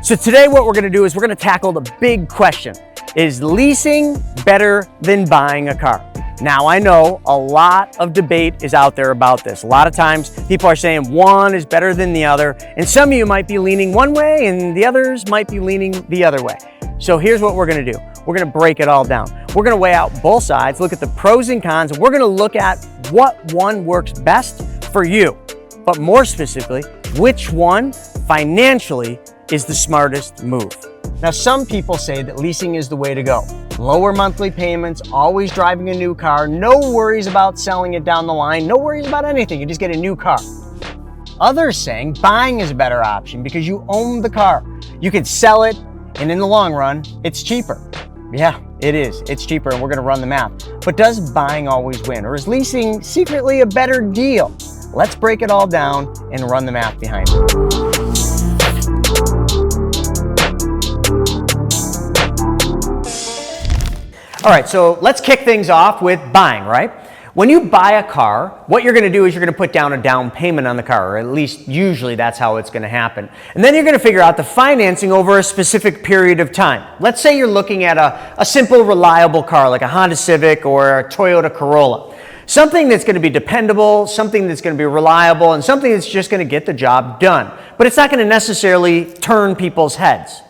So today what we're going to do is we're going to tackle the big question. Is leasing better than buying a car? Now I know a lot of debate is out there about this. A lot of times people are saying one is better than the other, and some of you might be leaning one way and the others might be leaning the other way. So here's what we're going to do. We're going to break it all down. We're going to weigh out both sides, look at the pros and cons, and we're going to look at what one works best for you. But more specifically, which one financially is the smartest move. Now, some people say that leasing is the way to go. Lower monthly payments, always driving a new car, no worries about selling it down the line, no worries about anything, you just get a new car. Others saying buying is a better option because you own the car. You can sell it, and in the long run, it's cheaper. Yeah, it is. It's cheaper, and we're gonna run the math. But does buying always win, or is leasing secretly a better deal? Let's break it all down and run the math behind it. All right, so let's kick things off with buying, right? When you buy a car, what you're gonna do is you're gonna put down a down payment on the car, or at least usually that's how it's gonna happen. And then you're gonna figure out the financing over a specific period of time. Let's say you're looking at a simple, reliable car like a Honda Civic or a Toyota Corolla. Something that's gonna be dependable, something that's gonna be reliable, and something that's just gonna get the job done. But it's not gonna necessarily turn people's heads.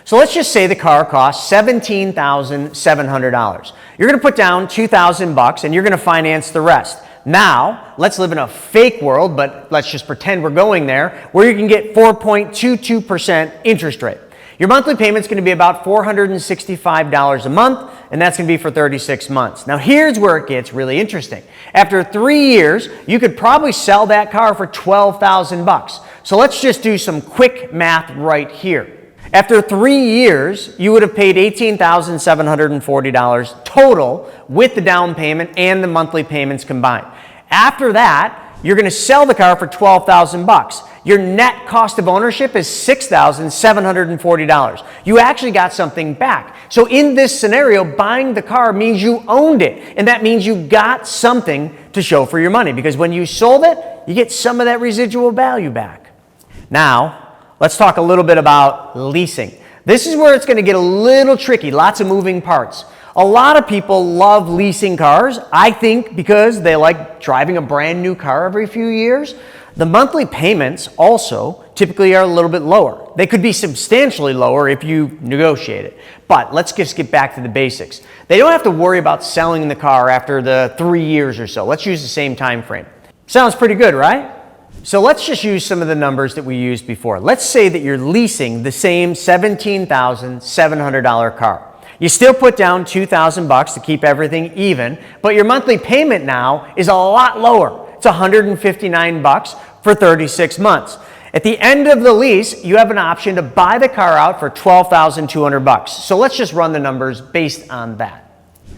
So let's just say the car costs $17,700. You're gonna put down $2,000 and you're gonna finance the rest. Now, let's live in a fake world, but let's just pretend we're going there, where you can get 4.22% interest rate. Your monthly payment's gonna be about $465 a month, and that's gonna be for 36 months. Now here's where it gets really interesting. After 3 years, you could probably sell that car for $12,000. So let's just do some quick math right here. After 3 years, you would have paid $18,740 total with the down payment and the monthly payments combined. After that, you're going to sell the car for $12,000. Your net cost of ownership is $6,740. You actually got something back. So in this scenario, buying the car means you owned it, and that means you got something to show for your money, because when you sold it, you get some of that residual value back. Now, let's talk a little bit about leasing. This is where it's going to get a little tricky, lots of moving parts. A lot of people love leasing cars, I think because they like driving a brand new car every few years. The monthly payments also typically are a little bit lower. They could be substantially lower if you negotiate it. But let's just get back to the basics. They don't have to worry about selling the car after the 3 years or so. Let's use the same time frame. Sounds pretty good, right? So let's just use some of the numbers that we used before. Let's say that you're leasing the same $17,700 car. You still put down $2,000 to keep everything even, but your monthly payment now is a lot lower. It's $159 for 36 months. At the end of the lease, you have an option to buy the car out for $12,200. So let's just run the numbers based on that.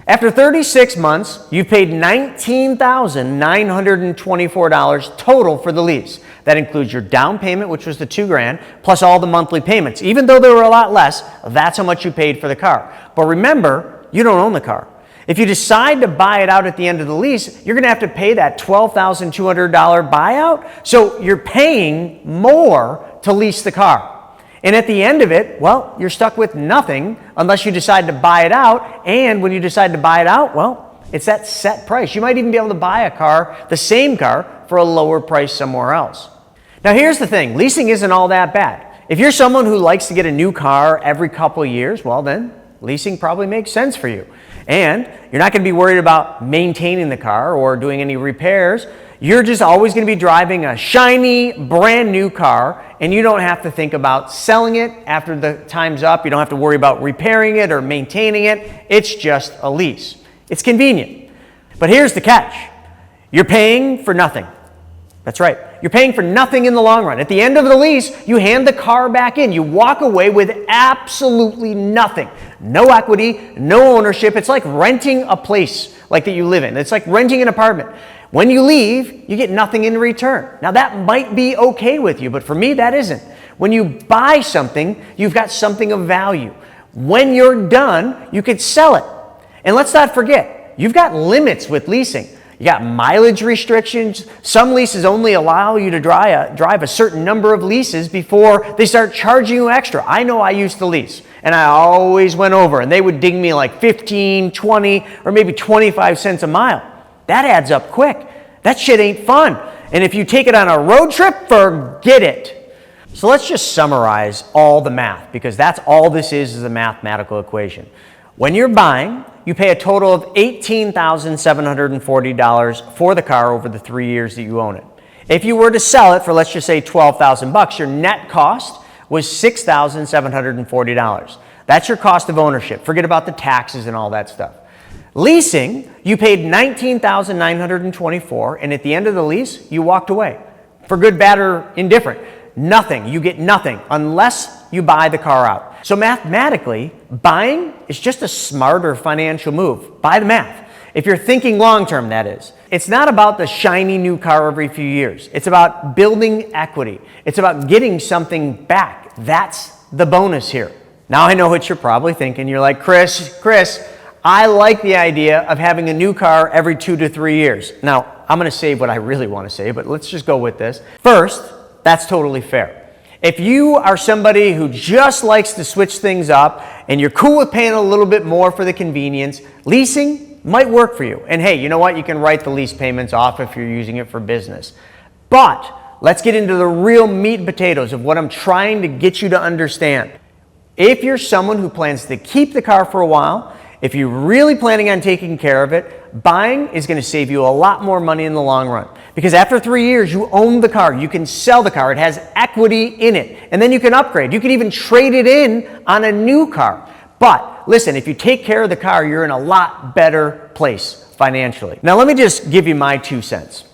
After 36 months, you paid $19,924 total for the lease. That includes your down payment, which was the $2,000, plus all the monthly payments. Even though they were a lot less, that's how much you paid for the car. But remember, you don't own the car. If you decide to buy it out at the end of the lease, you're going to have to pay that $12,200 buyout. So you're paying more to lease the car. And at the end of it, well, you're stuck with nothing unless you decide to buy it out. And when you decide to buy it out, well, it's that set price. You might even be able to buy a car, the same car, for a lower price somewhere else. Now here's the thing, leasing isn't all that bad. If you're someone who likes to get a new car every couple of years, well then, leasing probably makes sense for you. And you're not going to be worried about maintaining the car or doing any repairs. You're just always going to be driving a shiny, brand new car, and you don't have to think about selling it after the time's up. You don't have to worry about repairing it or maintaining it. It's just a lease. It's convenient. But here's the catch. You're paying for nothing. That's right. You're paying for nothing in the long run. At the end of the lease, you hand the car back in. You walk away with absolutely nothing. No equity, no ownership. It's like renting a place like that you live in. It's like renting an apartment. When you leave, you get nothing in return. Now that might be okay with you, but for me, that isn't. When you buy something, you've got something of value. When you're done, you could sell it. And let's not forget, you've got limits with leasing. You got mileage restrictions. Some leases only allow you to drive a certain number of leases before they start charging you extra. I know I used to lease, and I always went over, and they would ding me like 15, 20, or maybe 25 cents a mile. That adds up quick. That shit ain't fun. And if you take it on a road trip, forget it. So let's just summarize all the math, because that's all this is a mathematical equation. When you're buying, you pay a total of $18,740 for the car over the 3 years that you own it. If you were to sell it for, let's just say, $12,000, your net cost was $6,740. That's your cost of ownership. Forget about the taxes and all that stuff. Leasing, you paid $19,924, and at the end of the lease, you walked away. For good, bad, or indifferent. Nothing. You get nothing unless you buy the car out. So mathematically, buying is just a smarter financial move. By the math. If you're thinking long-term, that is. It's not about the shiny new car every few years. It's about building equity. It's about getting something back. That's the bonus here. Now I know what you're probably thinking. You're like, Chris, I like the idea of having a new car every 2 to 3 years. Now, I'm going to say what I really want to say, but let's just go with this. First, that's totally fair. If you are somebody who just likes to switch things up and you're cool with paying a little bit more for the convenience, leasing might work for you. And hey, you know what? You can write the lease payments off if you're using it for business. But let's get into the real meat and potatoes of what I'm trying to get you to understand. If you're someone who plans to keep the car for a while, if you're really planning on taking care of it, buying is going to save you a lot more money in the long run. Because after 3 years, you own the car. You can sell the car. It has equity in it. And then you can upgrade. You can even trade it in on a new car. But listen, if you take care of the car, you're in a lot better place financially. Now, let me just give you my 2 cents.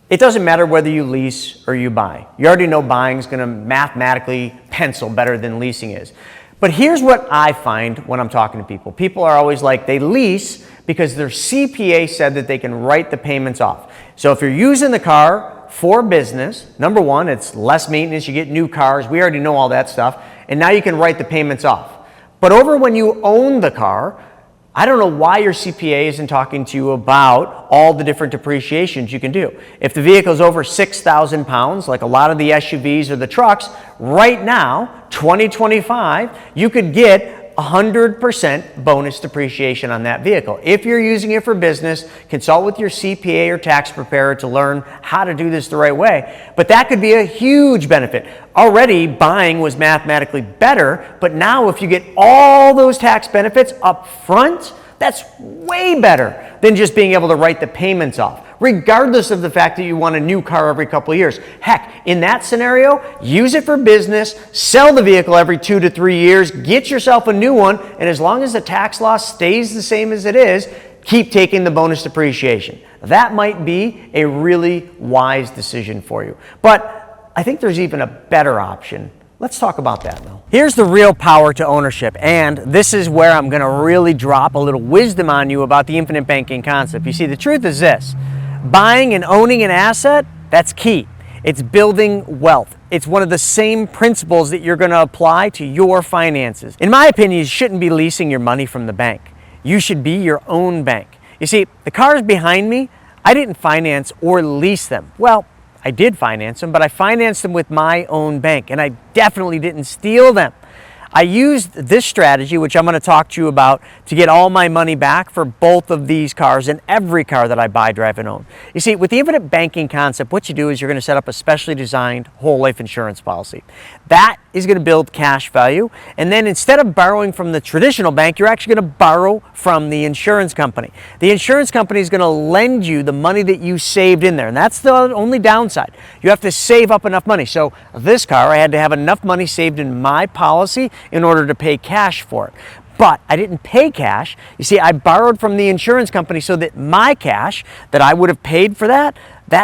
It doesn't matter whether you lease or you buy. You already know buying is going to mathematically pencil better than leasing is. But here's what I find when I'm talking to people. People are always like, they lease because their CPA said that they can write the payments off. So if you're using the car for business, number one, it's less maintenance, you get new cars, we already know all that stuff, and now you can write the payments off. But over when you own the car, I don't know why your CPA isn't talking to you about all the different depreciations you can do. If the vehicle is over 6,000 pounds, like a lot of the SUVs or the trucks, right now, 2025, you could get 100% bonus depreciation on that vehicle. If you're using it for business, consult with your CPA or tax preparer to learn how to do this the right way. But that could be a huge benefit. Already, buying was mathematically better, but now if you get all those tax benefits up front, that's way better than just being able to write the payments off, regardless of the fact that you want a new car every couple of years. Heck, in that scenario, use it for business, sell the vehicle every 2 to 3 years, get yourself a new one, and as long as the tax law stays the same as it is, keep taking the bonus depreciation. That might be a really wise decision for you. But I think there's even a better option. Let's talk about that now. Here's the real power to ownership, and this is where I'm going to really drop a little wisdom on you about the infinite banking concept. You see, the truth is this. Buying and owning an asset, that's key. It's building wealth. It's one of the same principles that you're going to apply to your finances. In my opinion, you shouldn't be leasing your money from the bank. You should be your own bank. You see, the cars behind me, I didn't finance or lease them. Well, I did finance them, but I financed them with my own bank, and I definitely didn't steal them. I used this strategy, which I'm going to talk to you about, to get all my money back for both of these cars and every car that I buy, drive, and own. You see, with the infinite banking concept, what you do is you're going to set up a specially designed whole life insurance policy. That is going to build cash value, and then instead of borrowing from the traditional bank, you're actually going to borrow from the insurance company. The insurance company is going to lend you the money that you saved in there, and that's the only downside. You have to save up enough money. So this car, I had to have enough money saved in my policy in order to pay cash for it. But I didn't pay cash. You see, I borrowed from the insurance company so that my cash that I would have paid for that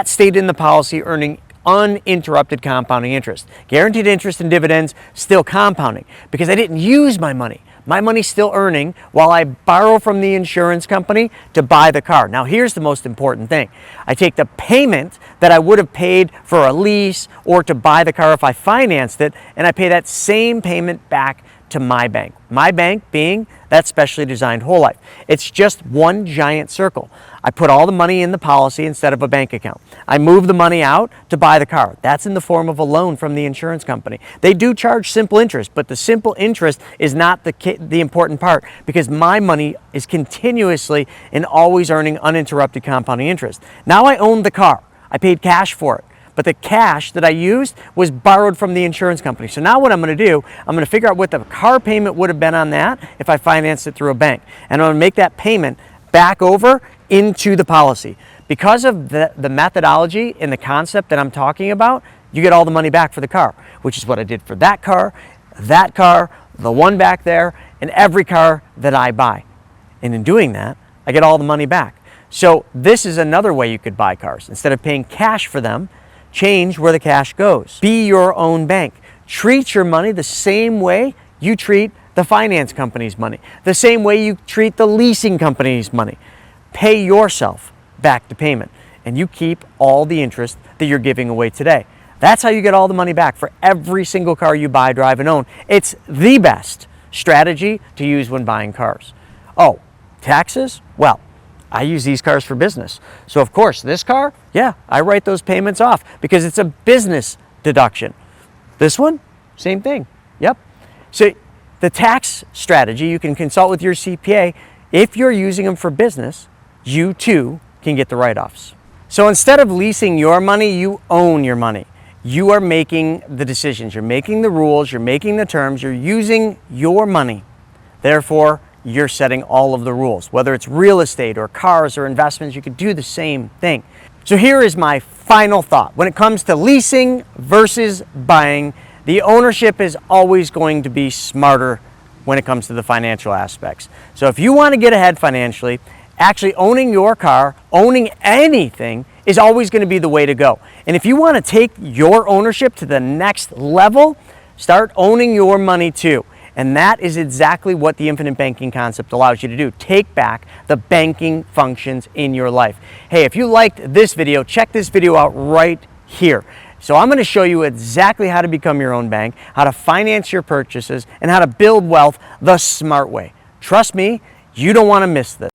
stayed in the policy, earning uninterrupted compounding interest. Guaranteed interest and dividends still compounding because I didn't use my money. My money's still earning while I borrow from the insurance company to buy the car. Now here's the most important thing. I take the payment that I would have paid for a lease or to buy the car if I financed it, and I pay that same payment back to my bank. My bank being that specially designed whole life. It's just one giant circle. I put all the money in the policy instead of a bank account. I move the money out to buy the car. That's in the form of a loan from the insurance company. They do charge simple interest, but the simple interest is not the important part, because my money is continuously and always earning uninterrupted compounding interest. Now I own the car. I paid cash for it. But the cash that I used was borrowed from the insurance company. So now what I'm going to do, I'm going to figure out what the car payment would have been on that if I financed it through a bank. And I'm going to make that payment back over into the policy. Because of the methodology and the concept that I'm talking about, you get all the money back for the car, which is what I did for that car, the one back there, and every car that I buy. And in doing that, I get all the money back. So this is another way you could buy cars. Instead of paying cash for them, change where the cash goes. Be your own bank. Treat your money the same way you treat the finance company's money, the same way you treat the leasing company's money. Pay yourself back to payment, and you keep all the interest that you're giving away today. That's how you get all the money back for every single car you buy, drive, and own. It's the best strategy to use when buying cars. Oh, taxes? Well, I use these cars for business. So of course, this car, yeah, I write those payments off because it's a business deduction. This one, same thing. Yep. So the tax strategy, you can consult with your CPA. If you're using them for business, you too can get the write-offs. So instead of leasing your money, you own your money. You are making the decisions. You're making the rules. You're making the terms. You're using your money. Therefore, you're setting all of the rules. Whether it's real estate or cars or investments, you could do the same thing. So here is my final thought. When it comes to leasing versus buying, the ownership is always going to be smarter when it comes to the financial aspects. So if you want to get ahead financially, actually owning your car, owning anything, is always going to be the way to go. And if you want to take your ownership to the next level, start owning your money too. And that is exactly what the infinite banking concept allows you to do. Take back the banking functions in your life. Hey, if you liked this video, check this video out right here. So I'm going to show you exactly how to become your own bank, how to finance your purchases, and how to build wealth the smart way. Trust me, you don't want to miss this.